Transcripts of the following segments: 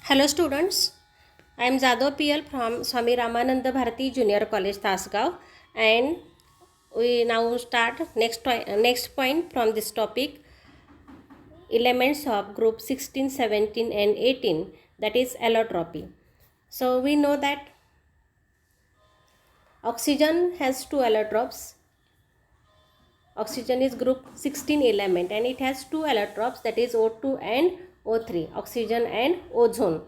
Hello students, I am Jadhav PL from Swami Ramananda Bharati Junior College Tasgaon, and we now start next point from this topic, elements of group 16, 17 and 18, that is allotropy. So we know that oxygen has two allotropes. Oxygen is group 16 element and it has two allotropes, that is O2 and O3, oxygen and ozone.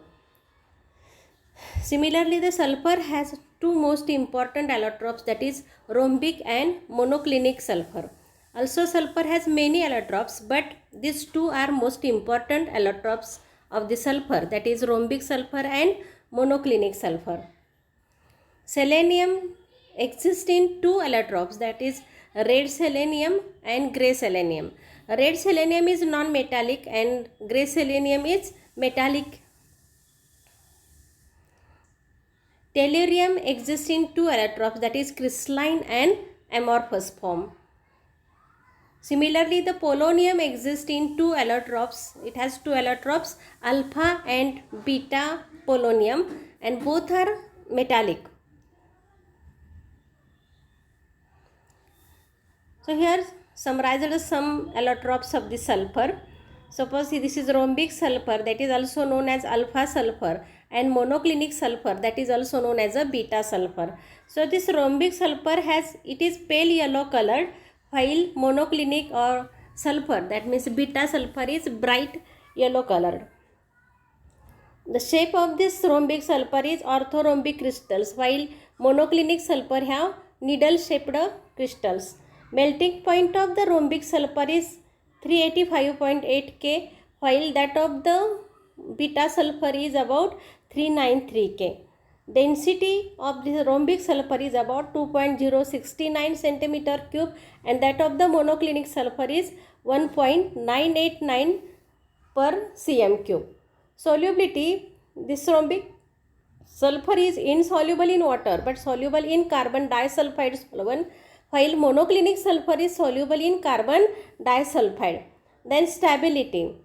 Similarly, the sulfur has two most important allotropes, that is rhombic and monoclinic sulfur. Also, sulfur has many allotropes, but these two are most important allotropes of the sulfur, that is rhombic sulfur and monoclinic sulfur. Selenium exists in two allotropes, that is red selenium and grey selenium. Red selenium is non-metallic and grey selenium is metallic. Tellurium exists in two allotropes, that is crystalline and amorphous form. Similarly, the polonium exists in two allotropes. It has two allotropes, alpha and beta polonium, and both are metallic. So here summarized some allotropes of the sulfur. Suppose this is rhombic sulfur, that is also known as alpha sulfur, and monoclinic sulfur, that is also known as a beta sulfur. So this rhombic sulfur it is pale yellow colored, while monoclinic or sulfur, that means beta sulfur, is bright yellow colored. The shape of this rhombic sulfur is orthorhombic crystals, while monoclinic sulfur have needle shaped crystals. Melting point of the rhombic sulfur is 385.8 K, while that of the beta sulfur is about 393 K. Density of the rhombic sulfur is about 2.069 centimeter cube, and that of the monoclinic sulfur is 1.989 per cm cube. Solubility: this rhombic sulfur is insoluble in water but soluble in carbon disulfide solvent, while monoclinic sulfur is soluble in carbon disulfide. Then stability: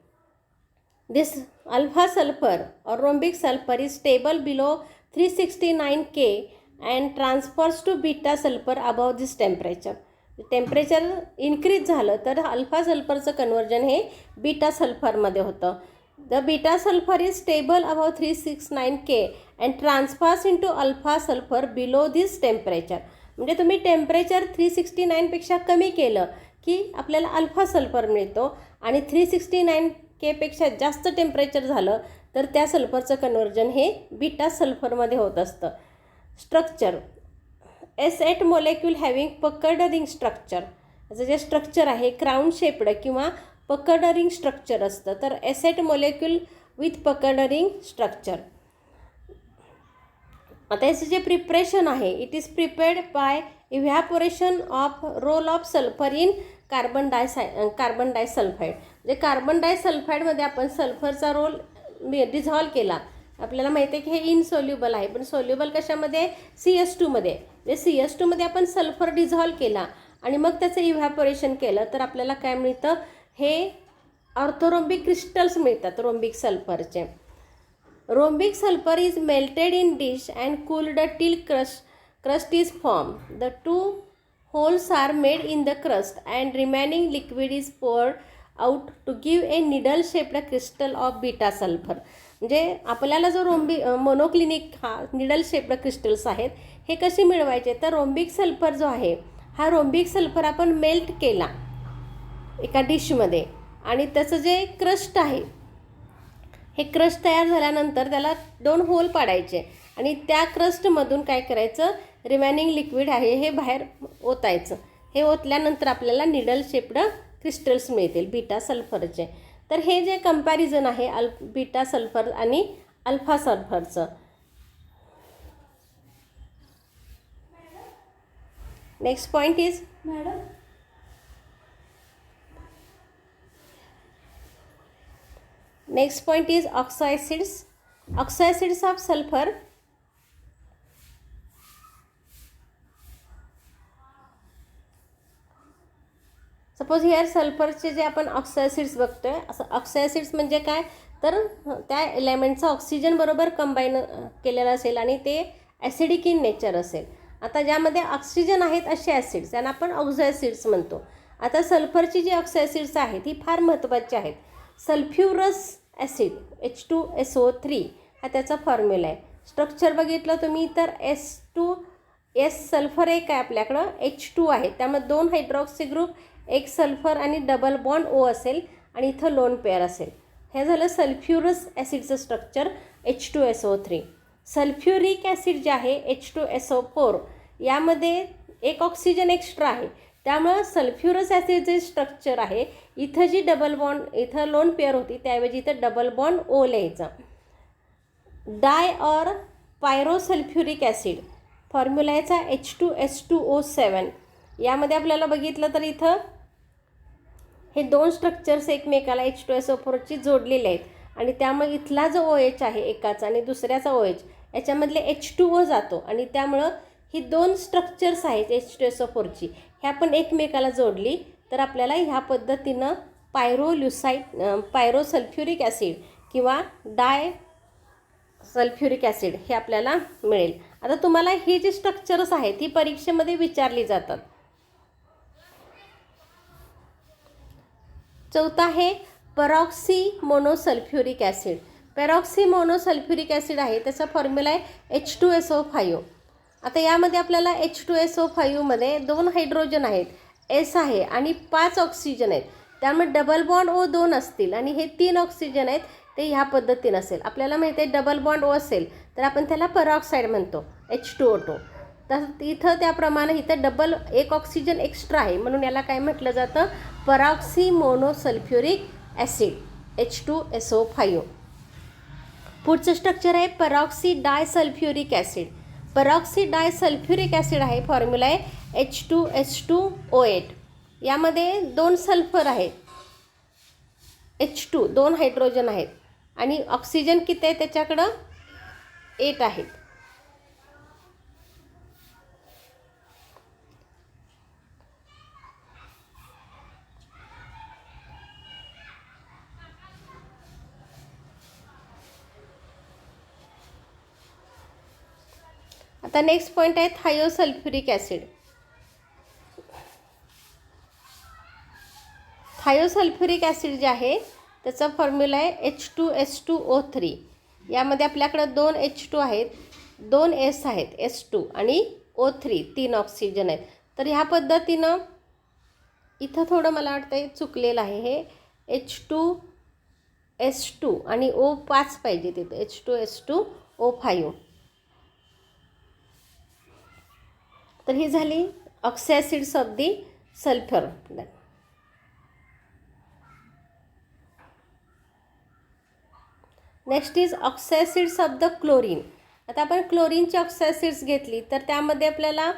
this alpha sulfur or rhombic sulfur is stable below 369 K and transfers to beta sulfur above this temperature. Temperature increase झालं तर alpha सल्फरचं conversion हे beta सल्फरमध्ये होतं. The beta sulfur is stable above 369 K and transfers into alpha sulfur below this temperature. म्हणजे तुम्ही temperature 369 पेक्षा कमी केलं की आपल्याला अल्फा सल्फर मिळतो, आणि 369 K पेक्षा जास्त टेम्परेचर झालं तर त्या सल्फरचं कन्वर्जन हे बीटा सल्फरमध्ये होत असतं. Structure: S8 molecule having puckered ring structure. याचं जे स्ट्रक्चर आहे क्राउन शेप्ड किंवा पकर्ड रिंग स्ट्रक्चर असतं, तर S8 molecule with puckered ring structure. आता याचं जे प्रिपरेशन आहे, it is prepared by evaporation of roll of sulphur in carbon disulphide. म्हणजे कार्बन डायसल्फाईडमध्ये आपण सल्फरचा रोल डिझॉल्व केला. आपल्याला माहिती आहे की हे इनसोल्युबल आहे, पण सोल्युबल कशामध्ये? CS2 मध्ये. म्हणजे CS2 मध्ये आपण सल्फर डिझॉल्व केला आणि मग त्याचं इव्हॅपोरेशन केलं तर आपल्याला काय मिळतं? हे ऑर्थोरोम्बिक क्रिस्टल्स मिळतात रोम्बिक सल्फरचे. Rhombic sulphur is melted in dish and cooled till crust is formed. The two holes are made in the crust and remaining liquid is poured out to give a needle shaped crystal of beta sulfur. म्हणजे आपल्याला जो monoclinic needle shaped crystals आहेत हे कसे मिळवायचे? तर rhombic sulphur जो आहे हा रोम्बिक सल्फर आपण मेल्ट केला एका डिशमध्ये, आणि त्याचं जे क्रस्ट आहे हे क्रस्ट तयार झाल्यानंतर त्याला 2 होल पाडायचे आणि त्या क्रस्टमधून काय करायचं? रिमेनिंग लिक्विड आहे हे बाहेर ओतायचं. हे ओतल्यानंतर आपल्याला निडल शेप्ड क्रिस्टल्स मिळतील बीटा सल्फरचे. तर हे जे कंपॅरिझन आहे बीटा सल्फर आणि अल्फा सल्फरचं. Next point is oxoacids. Oxoacids of sulfur. Suppose here सल्फरचे जे आपण ऑक्सॅसिड्स बघतोय, असं ऑक्सॅसिड्स म्हणजे काय? तर त्या एलिमेंटचा ऑक्सिजन बरोबर कंबाईन केलेला असेल आणि ते ॲसिडिक इन नेचर असेल. आता ज्यामध्ये ऑक्सिजन आहेत असे ॲसिड्स त्यांना आपण ऑक्झो ॲसिड्स म्हणतो. आता सल्फरची जी ऑक्झो ॲसिड्स आहेत ही फार महत्त्वाची आहेत. सल्फ्युरस ॲसिड H2SO3 हा त्याचा फॉर्म्युला आहे. स्ट्रक्चर बघितलं तुम्ही तर S सल्फर एक आहे आपल्याकडं, H2 आहे, त्यामुळे 2 हायड्रॉक्सी ग्रुप, एक सल्फर आणि डबल बॉन्ड O असेल आणि इथं लोन पेअर असेल. हे झालं सल्फ्युरस ॲसिडचं स्ट्रक्चर H2SO3. सल्फ्युरिक ॲसिड जे आहे H2SO4 यामध्ये एक ऑक्सिजन एक्स्ट्रा आहे, त्यामुळं सल्फ्युरस ॲसिड जे स्ट्रक्चर आहे इथं जी डबल बॉन्ड इथं लोन पेअर होती त्याऐवजी इथं डबल बॉन्ड O लिहायचं. डाय ऑर पायरोसल्फ्युरिक ॲसिड फॉर्म्युला याचा H2S2O7. यामध्ये आपल्याला बघितलं तर इथं हे 2 स्ट्रक्चर्स एकमेकाला H2SO4ची जोडलेले आहेत आणि त्यामुळे इथला जो OH आहे एकाचा आणि दुसऱ्याचा OH याच्यामधले H2O जातो आणि त्यामुळं ही 2 स्ट्रक्चर्स आहेत H2SO4ची ह्या पण एकमेकाला जोडली तर आपल्याला ह्या पद्धतीनं पायरोसल्फ्युरिक ॲसिड किंवा डाय सल्फ्युरिक ॲसिड हे आपल्याला मिळेल. आता तुम्हाला ही जी स्ट्रक्चर्स आहेत ही परीक्षेमध्ये विचारली जातात. चौथा आहे परॉक्सी मोनोसल्फ्युरिक ॲसिड. पेरॉक्सी मोनोसल्फ्युरिक ॲसिड आहे त्याचा फॉर्म्युला आहे H2SO5. आता यामध्ये आपल्याला H2SO5 मध्ये 2 हायड्रोजन आहेत, S आहे आणि 5 ऑक्सिजन आहेत, त्यामुळे डबल बॉन्ड O 2 असतील आणि हे 3 ऑक्सिजन आहेत ते ह्या पद्धतीनं असेल. आपल्याला माहिती आहे डबल बॉन्ड O असेल तर आपण त्याला परॉक्साईड म्हणतो H2O2. तर इथं त्याप्रमाणे इथं एक ऑक्सिजन एक्स्ट्रा आहे म्हणून याला काय म्हटलं जातं परॉक्सी मोनोसल्फ्युरिक ॲसिड H2SO5. पुढचं स्ट्रक्चर आहे परॉक्सी डायसल्फ्युरिक ॲसिड. परॉक्सी डायसल्फ्युरिक ॲसिड आहे फॉर्म्युला आहे H2S2O8. यामध्ये 2 सल्फर आहेत, H2 2 हायड्रोजन आहेत आणि ऑक्सिजन किती आहे त्याच्याकडं 8 आहेत. आता नेक्स्ट पॉईंट आहे थायोसल्फ्युरिक ॲसिड. थायोसल्फ्युरिक ॲसिड जे आहे त्याचा फॉर्म्युला आहे H2S2O3. यामध्ये आपल्याकडं 2 H2 आहेत, 2 S आहेत S2 आणि O3 3 ऑक्सिजन आहेत. तर ह्या पद्धतीनं इथं थोडं मला वाटतं चुकलेलं आहे, हे H2S2 आणि O5 पाहिजे तिथं H2S2O5. तर ही झाली oxy acids of the sulphur. Next is oxy acids of the chlorine. आता आपण क्लोरीनची ऑक्सी ॲसिड्स घेतली तर त्यामध्ये आपल्याला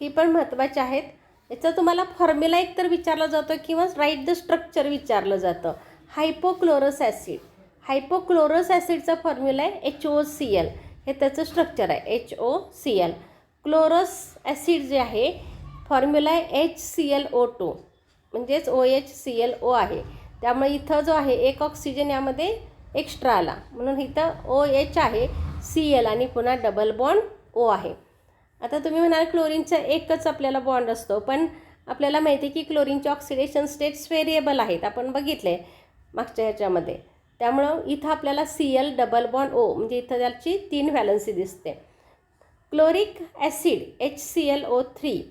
ही पण महत्त्वाची आहेत. याचा तुम्हाला फॉर्म्युला एक तर विचारला जातो किंवा राईट द स्ट्रक्चर विचारलं जातं. हायपोक्लोरस ॲसिड. हायपोक्लोरस ॲसिडचा फॉर्म्युला आहे HOCl. हे त्याचं स्ट्रक्चर आहे HOCl. क्लोरस ॲसिड जे आहे फॉर्म्युला आहे HClO2 म्हणजेच OHClO आहे. त्यामुळे इथं जो आहे एक ऑक्सिजन यामध्ये एक्स्ट्रा आला म्हणून इथं OH आहे Cl आणि पुन्हा डबल बॉन्ड O आहे. आता तुम्ही म्हणाल क्लोरीनचा एकच आपल्याला बॉन्ड असतो, पण आपल्याला माहिती आहे की क्लोरीनचे ऑक्सिडेशन स्टेट्स व्हेरिएबल आहेत, आपण बघितले मागच्या ह्याच्यामध्ये. त्यामुळं इथं आपल्याला Cl डबल बॉन्ड O म्हणजे इथं त्याची 3 व्हॅलन्सी दिसते. क्लोरिक ॲसिड HClO3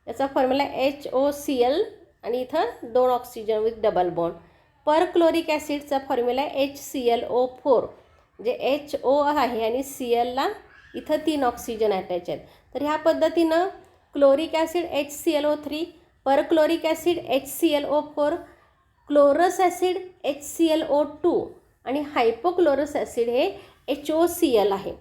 याचा फॉर्म्युला HOCl आणि इथं 2 oxygen with double bond. Perchloric ॲसिडचा फॉर्म्युला HClO4 म्हणजे HO आहे आणि Clला इथं 3 ऑक्सिजन अटॅच आहेत. तर ह्या पद्धतीनं chloric acid HClO3, perchloric acid HClO4, chlorous acid HClO2 आणि हायपोक्लोरस ॲसिड हे HOCl आहे.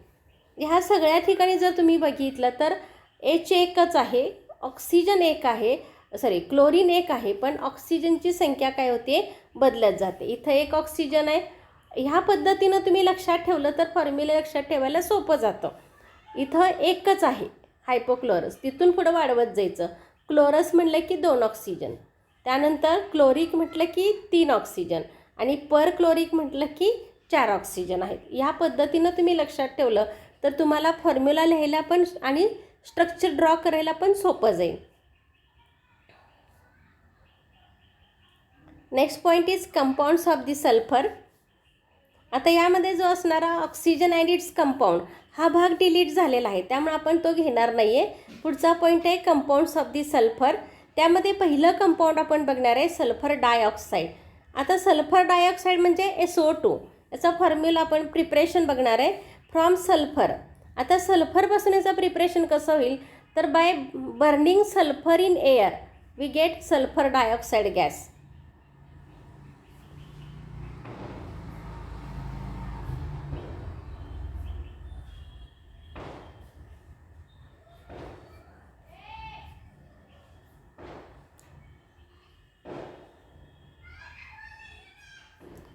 ह्या सगळ्या ठिकाणी जर तुम्ही बघितलं तर H एकच आहे, ऑक्सिजन एक आहे, क्लोरीन एक आहे, पण ऑक्सिजनची संख्या काय होते बदलत जाते. इथं एक ऑक्सिजन आहे. ह्या पद्धतीनं तुम्ही लक्षात ठेवलं तर फॉर्म्युला लक्षात ठेवायला सोपं जातं. इथं एकच आहे हायपोक्लोरस, तिथून पुढं वाढवत जायचं. क्लोरस म्हणलं की 2 ऑक्सिजन, त्यानंतर क्लोरिक म्हटलं की 3 ऑक्सिजन आणि पर क्लोरिक म्हटलं की 4 ऑक्सिजन आहेत. ह्या पद्धतीनं तुम्ही लक्षात ठेवलं तर तुम्हाला फॉर्म्युला लिहायला पण आणि स्ट्रक्चर ड्रॉ करायला पण सोपं जाईल. Next point is compounds of the sulphur. आता यामध्ये जो असणारा ऑक्सिजन अँड इट्स कंपाऊंड हा भाग डिलीट झालेला आहे, त्यामुळे आपण तो घेणार नाही आहे. पुढचा पॉईंट आहे कंपाऊंड्स ऑफ दी सल्फर. त्यामध्ये पहिलं कंपाऊंड आपण बघणार आहे सल्फर डायऑक्साईड. आता सल्फर डायऑक्साईड म्हणजे SO2. याचा फॉर्म्युला आपण प्रिपरेशन बघणार आहे फ्रॉम सल्फर. आता सल्फरपासून याचं प्रिपरेशन कसं होईल तर by burning sulphur in air we get sulphur dioxide gas.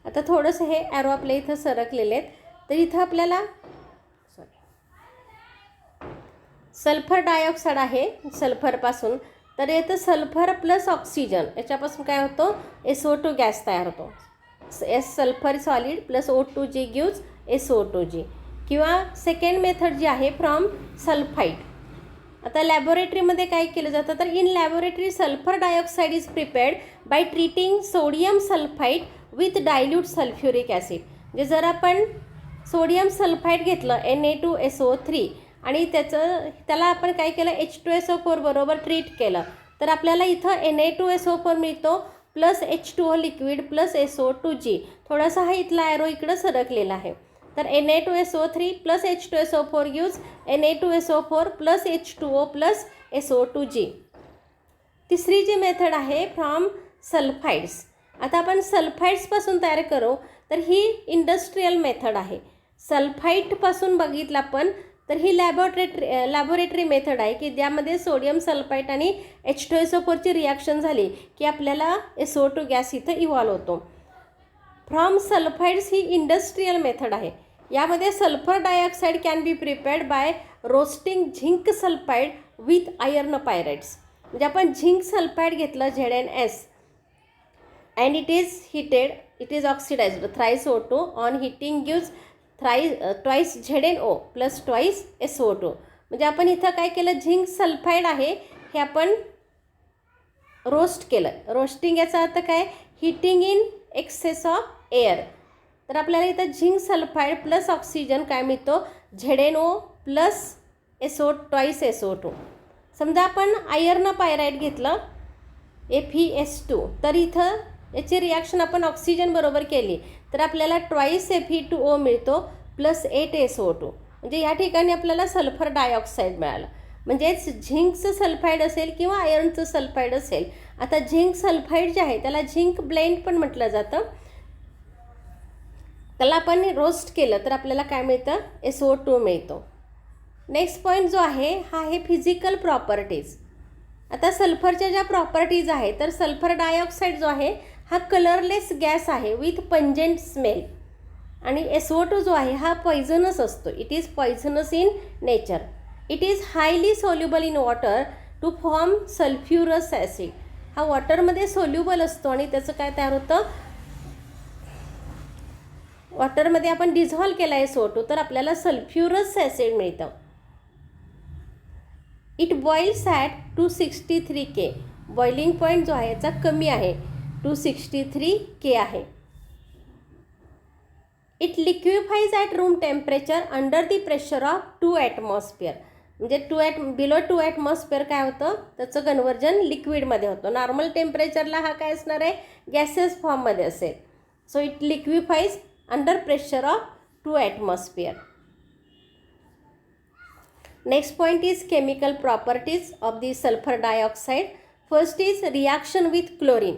आता थोडंसं हे ॲरो आपल्या इथं सरकलेले आहेत, तर इथं आपल्याला सल्फर डायऑक्साईड आहे सल्फरपासून, तर येतं सल्फर प्लस ऑक्सिजन, याच्यापासून काय होतो SO2 गॅस तयार होतो. Sulphur solid plus O2G gives SO2G. किंवा सेकंड मेथड जी आहे फ्रॉम सल्फाईड. आता लॅबोरेटरीमध्ये काय केलं जातं तर in laboratory sulphur dioxide is prepared by treating sodium sulphide with dilute sulphuric acid. म्हणजे जर आपण सोडियम सल्फाईड घेतलं Na2SO3 आणि त्याला आपण काय केलं H2SO4 बरोबर ट्रीट केलं तर आपल्याला इथं Na2SO4 मिळतो plus H2O liquid plus SO2G. थोडासा हा इथला ॲरो इकडं सरकलेला आहे. तर Na2SO3 plus H2SO4 gives Na2SO4 plus H2O plus SO2G. तिसरी जी मेथड आहे फ्रॉम सल्फाईड्स. आता आपण सल्फाईड्सपासून तयार करू तर ही इंडस्ट्रियल मेथड आहे. सल्फाईडपासून बघितलं आपण तर ही लॅबोरेटरी मेथड आहे की ज्यामध्ये सोडियम सल्फाईड आणि H2SO4ची रिॲक्शन झाली की आपल्याला SO2 गॅस इथं इव्हॉल्व होतो. फ्रॉम सल्फाईड्स ही इंडस्ट्रियल मेथड आहे. यामध्ये sulphur dioxide can be prepared by roasting zinc sulphide with iron pyrites. म्हणजे आपण झिंक सल्फाईड घेतलं ZnS and it is oxidized thrice O2 on heating gives twice ZnO plus twice SO2. म्हणजे आपण इथं काय केलं झिंक सल्फाईड आहे हे आपण रोस्ट केलं. रोस्टिंग याचा अर्थ काय heating in excess of air. तर आपल्याला इथं झिंक सल्फाईड प्लस ऑक्सिजन काय मिळतो ZnO प्लस twice SO2. समजा आपण आयर्न पायराईड घेतलं FeS2 तर इथं याची रिॲक्शन आपण ऑक्सिजन बरोबर केली तर आपल्याला ट्वाईस Fe2O मिळतो प्लस 8 SO2. म्हणजे या ठिकाणी आपल्याला सल्फर डायऑक्साईड मिळालं. म्हणजेच झिंकचं सल्फाईड असेल किंवा आयर्नचं सल्फाईड असेल. आता झिंक सल्फाईड जे आहे त्याला झिंक ब्लेंड पण म्हटलं जातं. त्याला आपण रोस्ट केलं तर आपल्याला काय मिळतं SO2 मिळतो. नेक्स्ट पॉईंट जो आहे हा आहे फिजिकल प्रॉपर्टीज. आता सल्फरच्या ज्या प्रॉपर्टीज आहेत तर सल्फर डायऑक्साईड जो आहे हा कलरलेस गॅस आहे विथ पंजेंट स्मेल. आणि SO2 जो आहे हा पॉयझनस असतो. It is poisonous in nature. It is highly soluble in water to form sulphurous acid. हा वॉटरमध्ये सोल्युबल असतो आणि त्याचं काय तयार होतं वॉटरमध्ये आपण डिझॉल्व केला SO2 तर आपल्याला सल्फ्युरस ॲसिड मिळतं. It boils at 263 K. Boiling point जो आहे याचा कमी आहे 263 K आहे. It liquefies at room temperature under the pressure of 2 atmosphere. म्हणजे बिलो 2 atmosphere काय होतं त्याचं कन्व्हर्जन लिक्विडमध्ये होतं. नॉर्मल टेम्परेचरला हा काय असणार आहे गॅसेस फॉर्ममध्ये असेल. So it liquefies under pressure of 2 atmosphere. Next point is chemical properties of the sulfur dioxide. First is reaction with chlorine.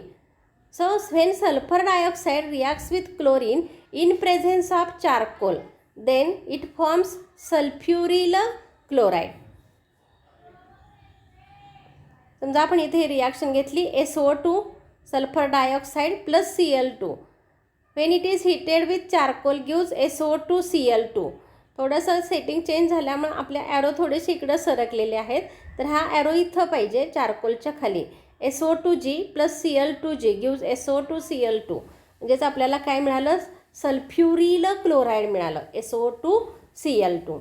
So when sulfur dioxide reacts with chlorine in presence of charcoal, then it forms sulfuryl chloride. समजा आपण इथे reaction घेतली SO2 sulfur dioxide plus Cl2. When it is heated with charcoal gives SO2Cl2. थोडंसं setting change झाल्यामुळे आपल्या arrow थोडेसे इकडं सरकलेले आहेत तर हा ॲरो इथं पाहिजे चारकोलच्या खाली. SO2G plus Cl2G gives SO2Cl2. म्हणजेच आपल्याला काय मिळालं, सल्फ्युरिल क्लोराईड मिळालं, SO2Cl2.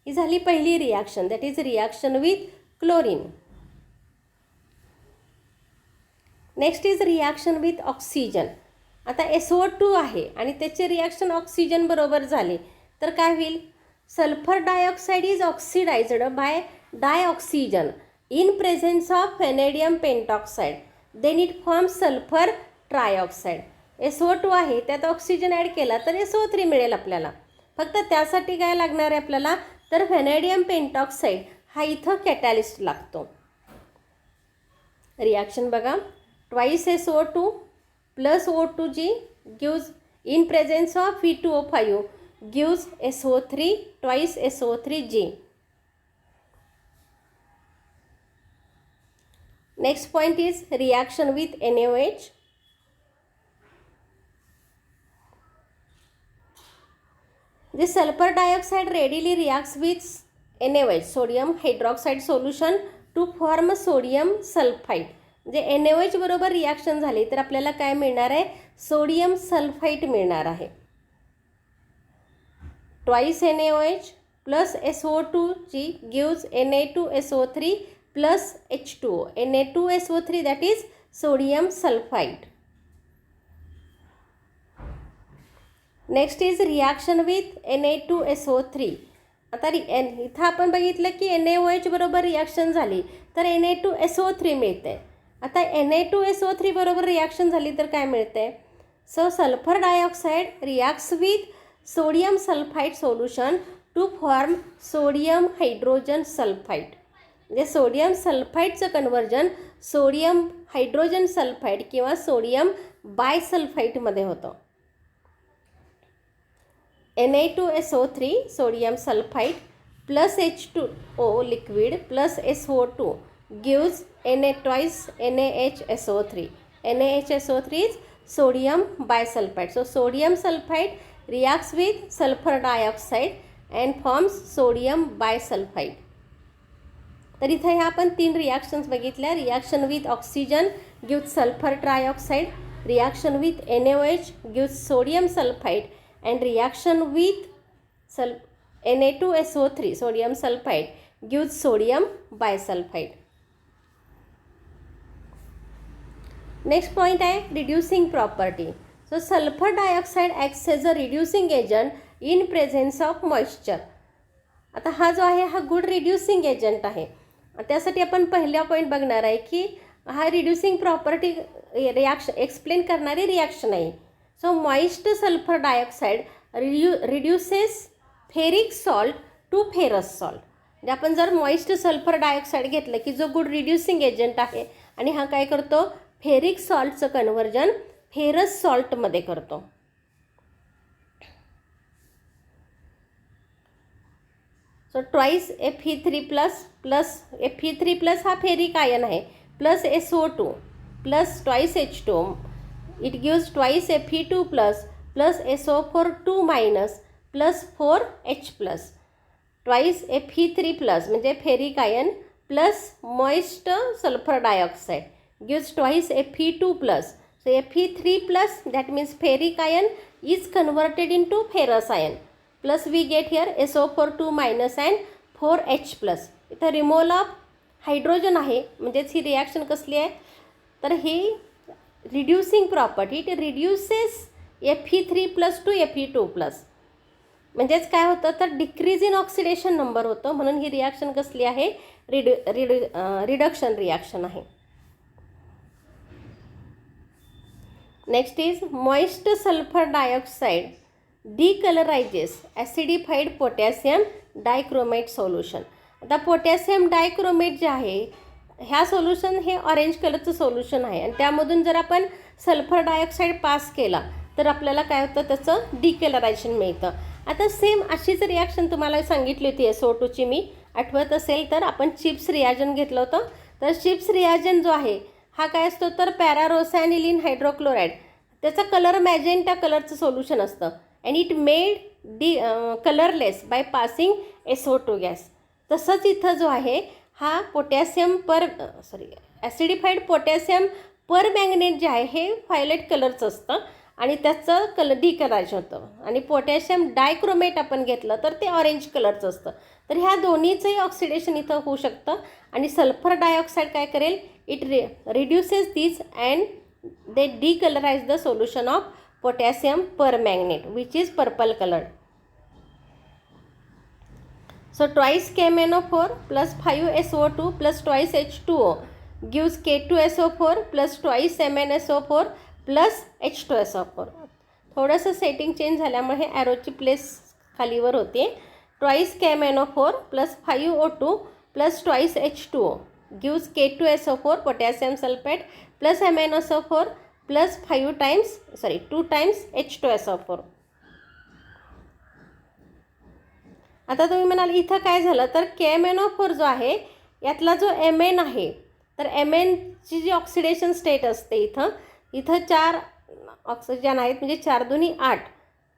ही झाली पहिली reaction, that is reaction with chlorine. Next is reaction with oxygen. आता SO2 आहे आणि त्याचे रिॲक्शन ऑक्सिजन बरोबर झाले तर काय होईल, sulphur dioxide is oxidised by dioxygen in presence of vanadium pentoxide, then it forms sulphur trioxide. SO2 आहे, त्यात ऑक्सिजन ॲड केला तर SO3 मिळेल आपल्याला. फक्त त्यासाठी काय लागणार आहे आपल्याला, तर व्हॅनेडियम पेंटॉक्साइड हा इथं कॅटॅलिस्ट लागतो. रिॲक्शन बघा, twice SO2 plus O2G gives in presence of V2O5 gives SO3 twice SO3G. Next point is reaction with NaOH. This sulfur dioxide readily reacts with NaOH, sodium hydroxide solution, to form sodium sulfide. म्हणजे NaOH बरोबर reaction झाली तर आपल्याला काय मिळणार आहे, sodium sulphide मिळणार आहे. Twice NaOH plus SO2G gives Na2SO3 plus H2O, Na2SO3 that is sodium sulfide. Next is reaction with Na2SO3. आता इथं आपण बघितलं की NaOH बरोबर रिॲक्शन झाली तर Na2SO3 मिळते. आता Na2SO3 बरोबर रिॲक्शन झाली तर काय मिळते, so sulphur dioxide reacts with sodium sulphide solution to form sodium hydrogen sulphide. म्हणजे सोडियम सल्फाईडचं कन्वर्जन सोडियम हायड्रोजन सल्फाईड किंवा सोडियम बायसल्फाईडमध्ये होतं. Na2SO3 sodium sulphide plus H2O liquid plus SO2 gives twice NaHSO3. NaHSO3 is sodium bisulphide. So sodium sulphide reacts with sulphur dioxide and forms sodium bisulphide. तर इथे ह्या आपण 3 reactions बघितल्या. Reaction with oxygen gives sulphur trioxide, reaction with NaOH gives sodium sulphide and reaction with Na2SO3 sodium sulphide gives sodium bisulphide. Next point आहे reducing property. So sulphur dioxide acts as a reducing agent in presence of moisture. आता हा जो आहे हा good reducing agent आहे. त्यासाठी आपण पहिला पॉईंट बघणार आहे की हा रिड्युसिंग प्रॉपर्टी रिॲक्शन एक्सप्लेन करणारी रिॲक्शन आहे. So moist sulphur dioxide reduces ferric salt to ferrous salt. म्हणजे आपण जर मॉइस्ट सल्फर डायऑक्साईड घेतलं की जो गुड रिड्युसिंग एजंट आहे आणि हा काय करतो, फेरिक सॉल्टचं कन्वर्जन फेरस सॉल्टमध्ये करतो. So twice Fe3 plus Fe3 हा फेरिक आयन आहे plus SO2 plus twice H2O, it gives twice Fe2 plus SO4 2 minus plus 4H plus. Twice Fe3 plus म्हणजे ferric ion plus moist sulphur dioxide gives twice Fe2 plus. So Fe3 plus that means ferric ion is converted into ferrous ion plus we get here SO4 2 minus and 4H plus. इथं removal of hydrogen आहे म्हणजेच ही reaction कसली आहे तर ही reducing property, it reduces Fe3 plus to Fe2 plus. म्हणजेच काय होतं तर डिक्रीज इन ऑक्सिडेशन नंबर होतं म्हणून ही रिॲक्शन कसली आहे, रिडक्शन रिॲक्शन आहे. Next is moist sulphur dioxide decolourises acidified potassium dichromate solution. आता पोटॅशियम डायक्रोमेट जे आहे ह्या सोल्युशन हे ऑरेंज कलरचं सोल्युशन आहे आणि त्यामधून जर आपण सल्फर डायऑक्साईड पास केला तर आपल्याला काय होतं, त्याचं डिकलरायझेशन मिळतं. आता सेम अशीच रिॲक्शन तुम्हाला सांगितली होती SO2ची, मी आठवत असेल तर आपण चिप्स रिॲजन घेतलं होतं. तर चिप्स रिॲजन जो आहे हा काय असतो तर पॅरारोसॅनिलीन हायड्रोक्लोराईड, त्याचा कलर मॅजेंटा कलरचं सोल्युशन असतं and it made colourless by passing SO2 gas. तसंच इथं जो आहे हा पोटॅशियम ॲसिडिफाईड पोटॅशियम परमॅंगनेट जे आहे हे व्हायोलेट कलरचं असतं आणि त्याचं डिकलरायझेशन होतं. आणि पोटॅशियम डायक्रोमेट आपण घेतलं तर ते ऑरेंज कलरचं असतं. तर ह्या दोन्हीचंही ऑक्सिडेशन इथं होऊ शकतं. आणि सल्फर डायऑक्साईड काय करेल, it reduces this and they decolourise the solution of potassium permanganate which is purple coloured. So twice KMnO4 plus 5SO2 plus twice H2O gives K2SO4 plus twice MnSO4 plus H2SO4. थोडंसं setting change झाल्यामुळे हे ॲरोची place खालीवर होते. Twice KMnO4 plus 5O2 plus twice H2O gives K2SO4 potassium sulfate plus MnSO4 plus 2 times H2SO4. आता तुम्ही म्हणाल इथं काय झालं, तर KMnO4 जो आहे यातला जो Mn आहे, तर Mnची जी ऑक्सिडेशन स्टेट असते इथं 4 ऑक्सिजन आहेत, म्हणजे 4 दुनी 8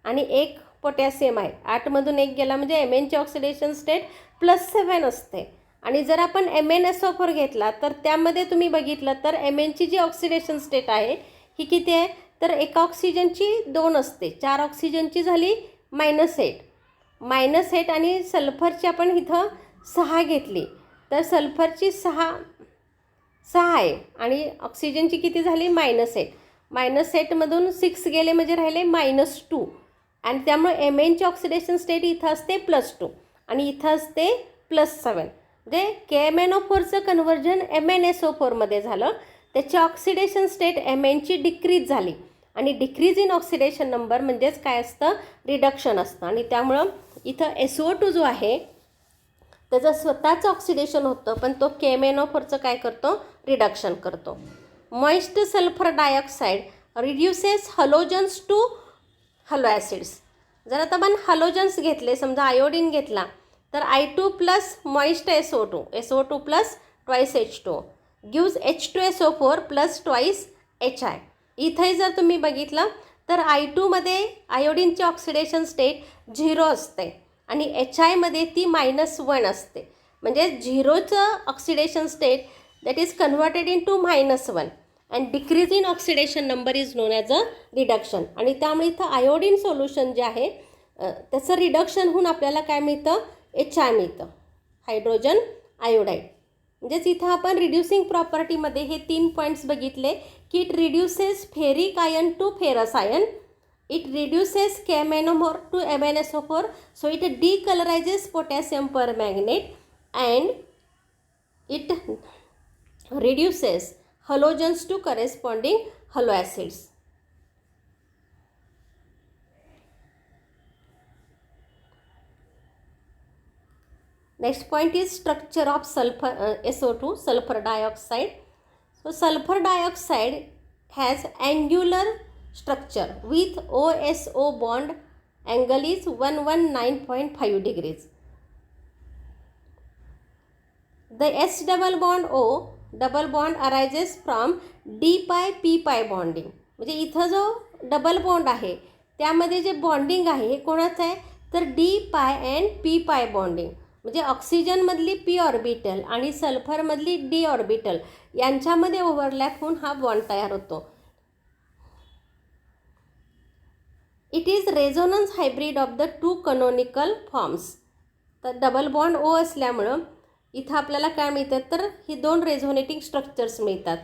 आणि 1 पोटॅशियम आहे. 8मधून 1 गेला म्हणजे Mnची ऑक्सिडेशन स्टेट +7 असते. आणि जर आपण MnSO4 घेतला तर त्यामध्ये तुम्ही बघितलं तर Mnची जी ऑक्सिडेशन स्टेट आहे ही किती आहे, तर एका ऑक्सिजनची 2 असते. 4 ऑक्सिजनची झाली -8 आणि सल्फरची आपण इथं 6 घेतली तर सल्फरची 6 आहे आणि ऑक्सिजनची किती झाली -8मधून 6 गेले म्हणजे राहिले -2 आणि त्यामुळे Mnची ऑक्सिडेशन स्टेट इथं असते +2 आणि इथं असते +7. म्हणजे KMnO4चं कन्व्हर्जन MnSO4मध्ये झालं. त्याची ऑक्सिडेशन स्टेट Mnची डिक्रीज झाली आणि डिक्रीज इन ऑक्सिडेशन नंबर म्हणजेच काय असतं, रिडक्शन असतं. आणि त्यामुळं इथं SO2 जो आहे त्याचं स्वतःचं ऑक्सिडेशन होतं, पण तो KMnO4चं काय करतो, रिडक्शन करतो. Moist sulphur dioxide reduces halogens to halo acids. जर आता आपण हॅलोजन्स घेतले, समजा आयोडीन घेतला तर I2 plus moist SO2 plus twice H2O gives H2SO4 plus twice HI. इथंही जर तुम्ही बघितलं तर I2मध्ये आयोडीनची ऑक्सिडेशन स्टेट 0 असते आणि HIमध्ये ती -1 असते. म्हणजे 0चं oxidation state that is converted into -1 and decrease in oxidation number is known as a reduction. आणि त्यामुळे इथं आयोडीन सोल्युशन जे आहे त्याचं रिडक्शन होऊन आपल्याला काय मिळतं, HI मिळतं, हायड्रोजन आयोडाईड. म्हणजेच इथं आपण रिड्युसिंग प्रॉपर्टीमध्ये हे 3 पॉईंट्स बघितले की it reduces ferric ion to ferrous ion, it reduces KMnO4 to MnSO4, so it decolourises potassium permanganate and it reduces halogens to corresponding halo acids. Next point is structure of sulfur SO2, sulfur dioxide. So sulfur dioxide has angular structure with OSO bond angle is 119.5 degrees. The S double bond arises from D pi P pi bonding. म्हणजे इथं जो double bond आहे त्यामध्ये जे bonding आहे हे कोणाचं आहे, तर D pi and P pi bonding. म्हणजे ऑक्सिजनमधली P ऑर्बिटल आणि सल्फरमधली D ऑर्बिटल यांच्यामध्ये ओव्हरलॅप होऊन हा बॉन्ड तयार होतो. It is resonance hybrid of the 2 canonical forms. तर डबल बॉन्ड O असल्यामुळं इथं आपल्याला काय मिळतं, तर ही 2 रेझोनेटिंग स्ट्रक्चर्स मिळतात.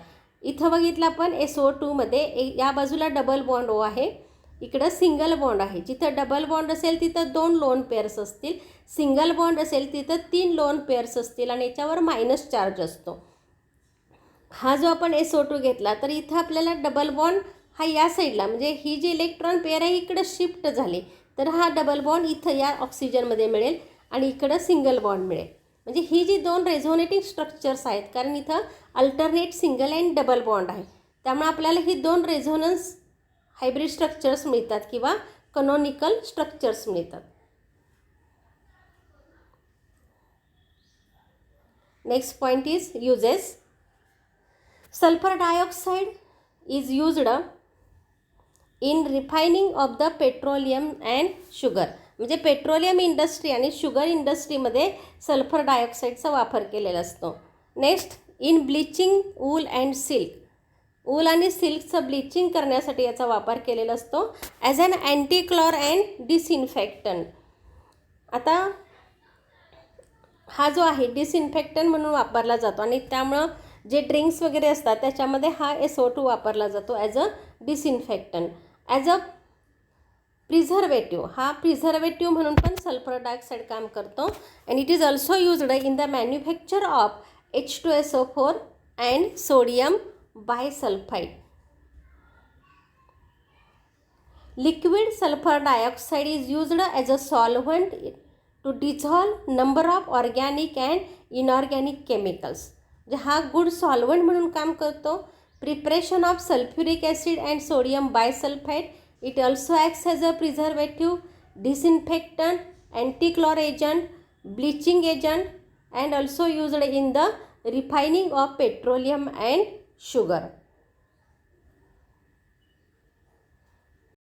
इथं बघितलं आपण SO2मध्ये या बाजूला डबल बॉन्ड O आहे, इकडं सिंगल बॉन्ड आहे. जिथं डबल बॉन्ड असेल तिथं 2 लोन पेअर्स असतील, सिंगल बॉन्ड असेल तिथं 3 लोन पेअर्स असतील आणि याच्यावर मायनस चार्ज असतो. हा जो आपण SO2 घेतला तर इथं आपल्याला डबल बॉन्ड हा या साईडला, म्हणजे ही जी इलेक्ट्रॉन पेअर आहे इकडं शिफ्ट झाली तर हा डबल बॉन्ड इथं या ऑक्सिजनमध्ये मिळेल आणि इकडं सिंगल बॉन्ड मिळेल. म्हणजे ही जी 2 रेझोनेटिंग स्ट्रक्चर्स आहेत, कारण इथं alternate single and double bond आहे, त्यामुळे आपल्याला ही 2 रेझोनन्स हायब्रिड स्ट्रक्चर्स मिळतात किंवा कॅनोनिकल स्ट्रक्चर्स मिळतात. Next point is uses. Sulphur dioxide is used in refining of the petroleum and sugar. म्हणजे पेट्रोलियम इंडस्ट्री आणि शुगर इंडस्ट्रीमध्ये सल्फर डायऑक्साईडचा वापर केलेला असतो. Next in bleaching wool and silk. Wool आणि सिल्कचं ब्लिचिंग करण्यासाठी याचा वापर केलेला असतो. As an antichlor and disinfectant. आता हा जो आहे डिसइन्फेक्टंट म्हणून वापरला जातो आणि त्यामुळं जे ड्रिंक्स वगैरे असतात त्याच्यामध्ये हा SO2 वापरला जातो as a disinfectant. As a preservative, हा प्रिझर्वेटिव्ह म्हणून पण सल्फर डायऑक्साईड काम करतो. And it is also used in the manufacture of H2SO4 and sodium bisulphide. Liquid sulphur dioxide is used as a solvent to dissolve number of organic and inorganic chemicals. जे हा good solvent म्हणून काम करतो. Preparation of sulphuric acid and sodium bisulphide. It also acts as a preservative, disinfectant, antichlor agent, bleaching agent and also used in the refining of petroleum and sugar.